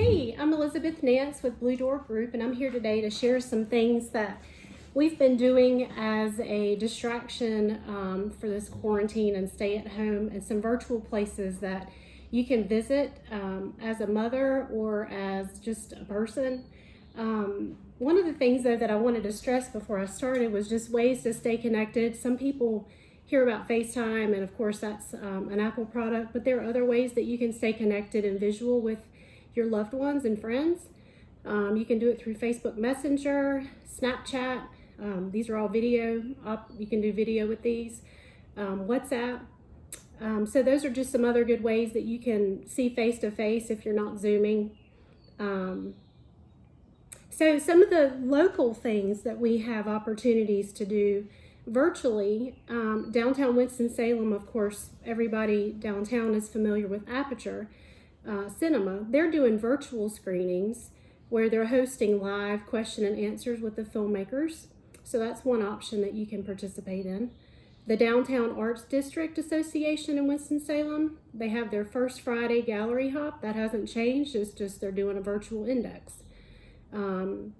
Hey, I'm Elizabeth Nance with Blue Door Group, and I'm here today to share some things that we've been doing as a distraction for this quarantine and stay at home, and some virtual places that you can visit as a mother or as just a person. One of the things though that I wanted to stress before I started was just ways to stay connected. Some people hear about FaceTime, and of course that's an Apple product, but there are other ways that you can stay connected and visual with your loved ones and friends. You can do it through Facebook Messenger, Snapchat. These are all video. You can do video with these. WhatsApp. So those are just some other good ways that you can see face to face if you're not Zooming. So some of the local things that we have opportunities to do virtually, downtown Winston-Salem, of course, everybody downtown is familiar with Aperture Cinema. They're doing virtual screenings where they're hosting live question and answers with the filmmakers. So that's one option that you can participate in. The Downtown Arts District Association in Winston-Salem, they have their first Friday gallery hop. That hasn't changed, it's just they're doing a virtual index. And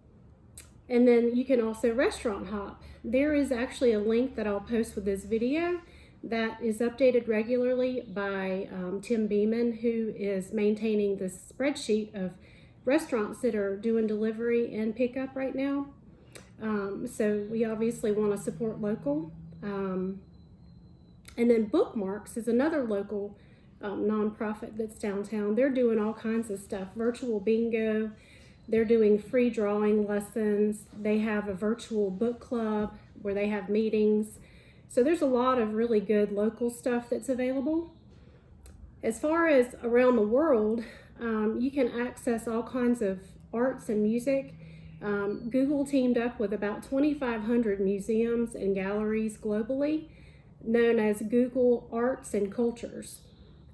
then you can also restaurant hop. There is actually a link that I'll post with this video that is updated regularly by Tim Beeman, who is maintaining this spreadsheet of restaurants that are doing delivery and pickup right now. So we obviously want to support local. And then Bookmarks is another local nonprofit that's downtown. They're doing all kinds of stuff, virtual bingo. They're doing free drawing lessons. They have a virtual book club where they have meetings. So there's a lot of really good local stuff that's available. As far as around the world, you can access all kinds of arts and music. Google teamed up with about 2,500 museums and galleries globally, known as Google Arts and Cultures,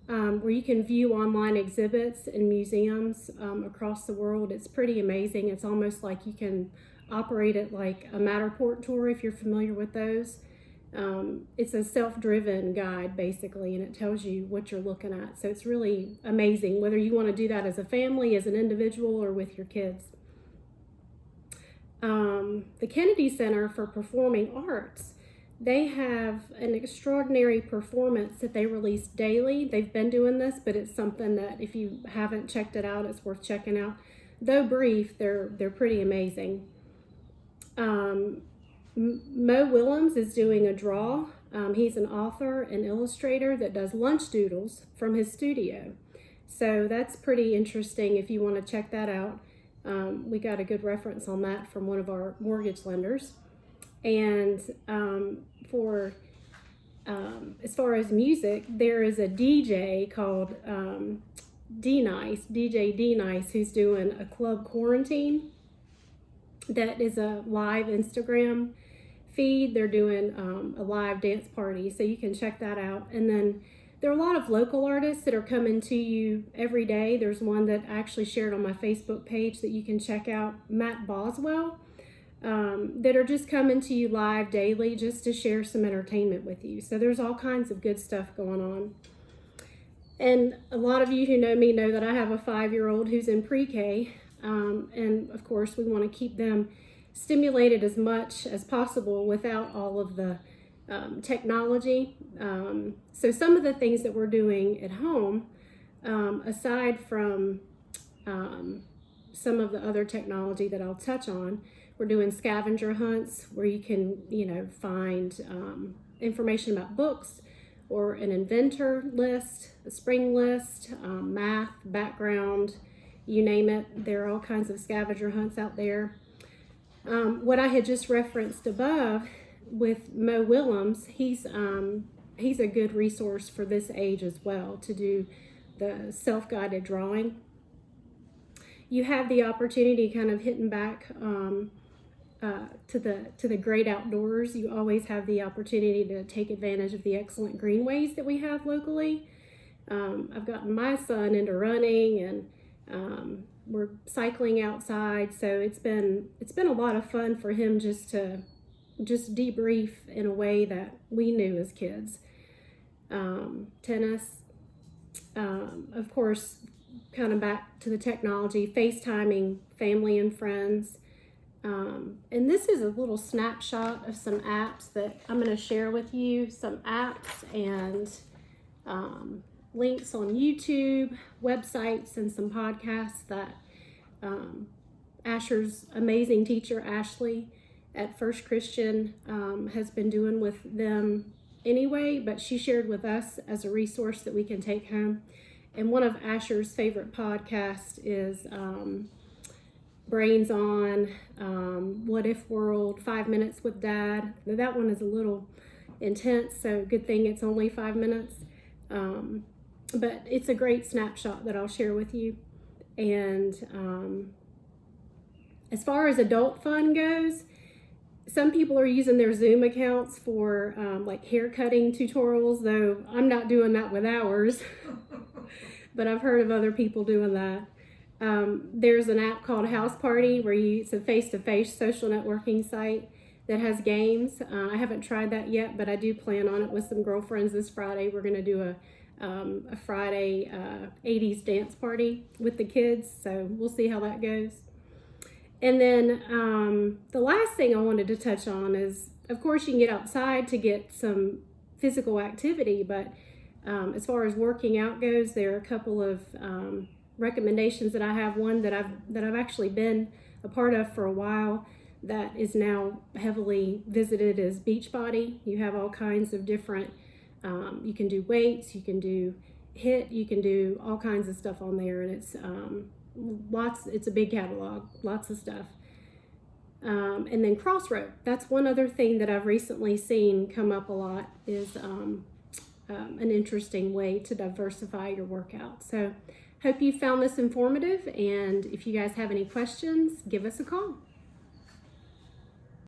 where you can view online exhibits in museums across the world. It's pretty amazing. It's almost like you can operate it like a Matterport tour if you're familiar with those. It's a self-driven guide basically, and it tells you what you're looking at. So it's really amazing whether you want to do that as a family, as an individual, or with your kids. The Kennedy Center for Performing Arts, they have an extraordinary performance that they release daily. They've been doing this, but it's something that if you haven't checked it out, it's worth checking out. Though brief, they're pretty amazing. Mo Willems is doing a draw. He's an author and illustrator that does lunch doodles from his studio. So that's pretty interesting if you want to check that out. We got a good reference on that from one of our mortgage lenders. And as far as music, there is a DJ called DJ D Nice, who's doing a club quarantine. That is a live Instagram feed. They're doing a live dance party, so you can check that out. And then there are a lot of local artists that are coming to you every day. There's one that I actually shared on my Facebook page that you can check out, Matt Boswell, that are just coming to you live daily just to share some entertainment with you. So there's all kinds of good stuff going on. And a lot of you who know me know that I have a 5-year-old who's in pre-K. And of course, we want to keep them stimulated as much as possible without all of the technology. So some of the things that we're doing at home, aside from some of the other technology that I'll touch on, we're doing scavenger hunts where you can, find information about books or an inventor list, a spring list, math, background, you name it. There are all kinds of scavenger hunts out there. What I had just referenced above with Mo Willems, he's a good resource for this age as well to do the self-guided drawing. You have the opportunity kind of hitting back to the great outdoors. You always have the opportunity to take advantage of the excellent greenways that we have locally. I've gotten my son into running, and we're cycling outside, so it's been a lot of fun for him just to debrief in a way that we knew as kids. Tennis, of course, kind of back to the technology, FaceTiming family and friends. And this is a little snapshot of some apps that I'm going to share with you, some apps and links on YouTube, websites, and some podcasts that Asher's amazing teacher, Ashley, at First Christian has been doing with them anyway, but she shared with us as a resource that we can take home. And one of Asher's favorite podcasts is Brains On, What If World, 5 Minutes with Dad. Now, that one is a little intense, so good thing it's only 5 minutes. But it's a great snapshot that I'll share with you. And as far as adult fun goes, some people are using their Zoom accounts for like hair cutting tutorials, though I'm not doing that with ours. But I've heard of other people doing that. There's an app called House Party where it's a face-to-face social networking site that has games. I haven't tried that yet, but I do plan on it with some girlfriends this Friday. We're going to do a Friday 80s dance party with the kids, so we'll see how that goes. And then the last thing I wanted to touch on is, of course, you can get outside to get some physical activity, but as far as working out goes, there are a couple of recommendations that I have. One that I've actually been a part of for a while that is now heavily visited is Beachbody. You have all kinds of different, you can do weights, you can do HIIT, you can do all kinds of stuff on there, and it's it's a big catalog, lots of stuff. And then Crossroad, that's one other thing that I've recently seen come up a lot, is an interesting way to diversify your workout. So hope you found this informative, and if you guys have any questions, give us a call.